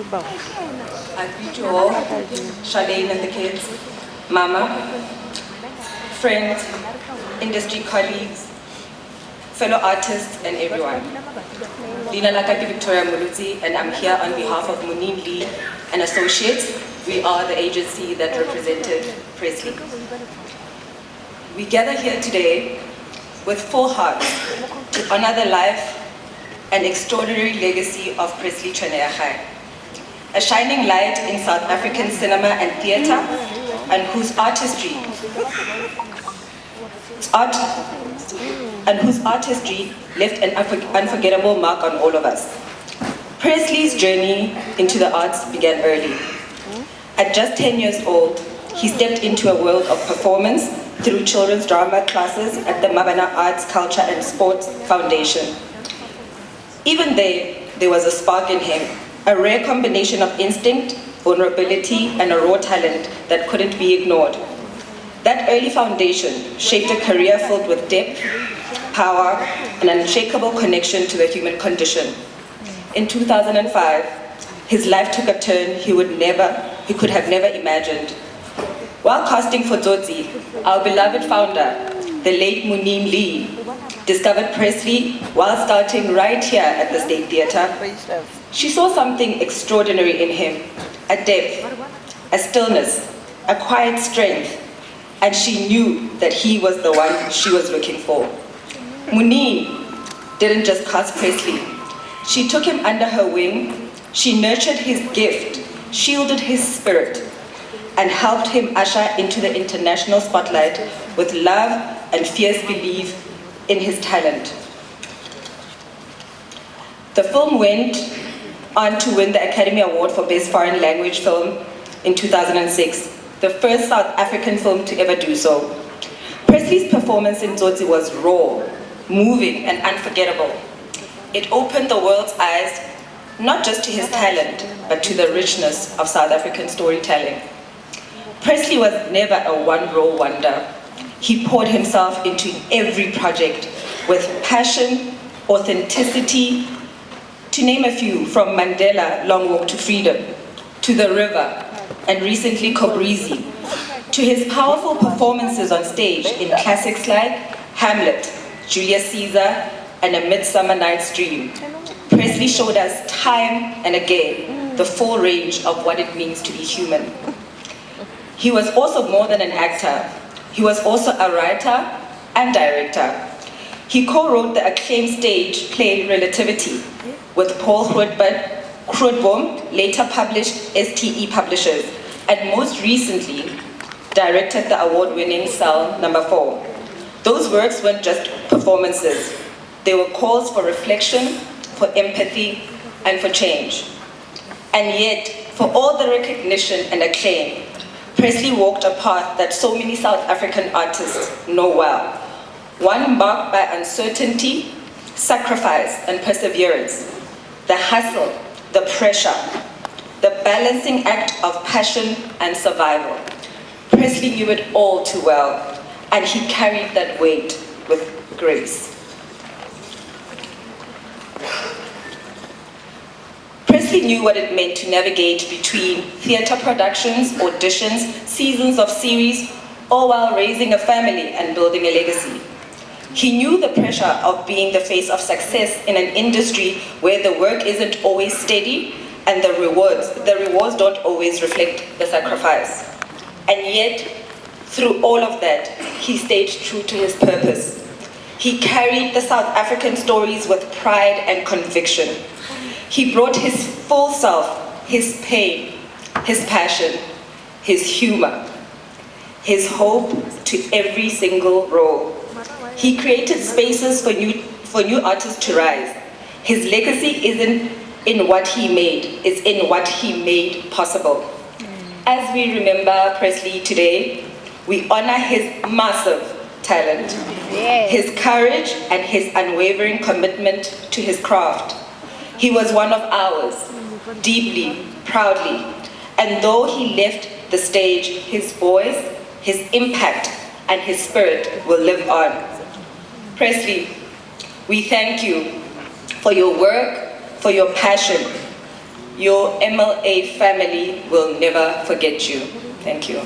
I greet you all, Charlene and the kids, Mama, friends, industry colleagues, fellow artists, and everyone. Lina Lakaki Victoria Muluzi, and I'm here on behalf of Moonyeenn Lee and Associates. We are the agency that represented Presley. We gather here today with full hearts to honor the life and extraordinary legacy of Presley Chweneyagae, a shining light in South African cinema and theatre, and whose artistry left an unforgettable mark on all of us. Presley's journey into the arts began early. At just 10 years old, he stepped into a world of performance through children's drama classes at the Mabana Arts, Culture and Sports Foundation. Even there was a spark in him, a rare combination of instinct, vulnerability, and a raw talent that couldn't be ignored. That early foundation shaped a career filled with depth, power, and an unshakable connection to the human condition. In 2005, his life took a turn he could have never imagined. While casting for Tsotsi, our beloved founder, the late Moonyeenn Lee, discovered Presley while starting right here at the State Theatre. She saw something extraordinary in him, a depth, a stillness, a quiet strength, and she knew that he was the one she was looking for. Moonyeenn didn't just cast Presley. She took him under her wing, she nurtured his gift, shielded his spirit, and helped him usher into the international spotlight with love and fierce belief in his talent. The film went on to win the Academy Award for Best Foreign Language Film in 2006, the first South African film to ever do so. Presley's performance in Tsotsi was raw, moving, and unforgettable. It opened the world's eyes not just to his talent, but to the richness of South African storytelling. Presley was never a one-role wonder. He poured himself into every project with passion, authenticity, to name a few, from Mandela, Long Walk to Freedom, to The River, and recently Kobrizi, to his powerful performances on stage in classics like Hamlet, Julius Caesar, and A Midsummer Night's Dream. Presley showed us time and again the full range of what it means to be human. He was also more than an actor. He was also a writer and director. He co-wrote the acclaimed stage play Relativity with Paul Grootboom, later published STE Publishers, and most recently directed the award-winning Cell No. 4. Those works weren't just performances. They were calls for reflection, for empathy, and for change. And yet, for all the recognition and acclaim, Presley walked a path that so many South African artists know well. One marked by uncertainty, sacrifice, and perseverance. The hustle, the pressure, the balancing act of passion and survival. Presley knew it all too well, and he carried that weight with grace. Presley knew what it meant to navigate between theatre productions, auditions, seasons of series, all while raising a family and building a legacy. He knew the pressure of being the face of success in an industry where the work isn't always steady and the rewards don't always reflect the sacrifice. And yet, through all of that, he stayed true to his purpose. He carried the South African stories with pride and conviction. He brought his full self, his pain, his passion, his humor, his hope to every single role. He created spaces for new artists to rise. His legacy isn't in what he made, it's in what he made possible. As we remember Presley today, we honor his massive talent, his courage, and his unwavering commitment to his craft. He was one of ours, deeply, proudly, and though he left the stage, his voice, his impact, and his spirit will live on. Presley, we thank you for your work, for your passion, Your MLA family will never forget you. Thank you.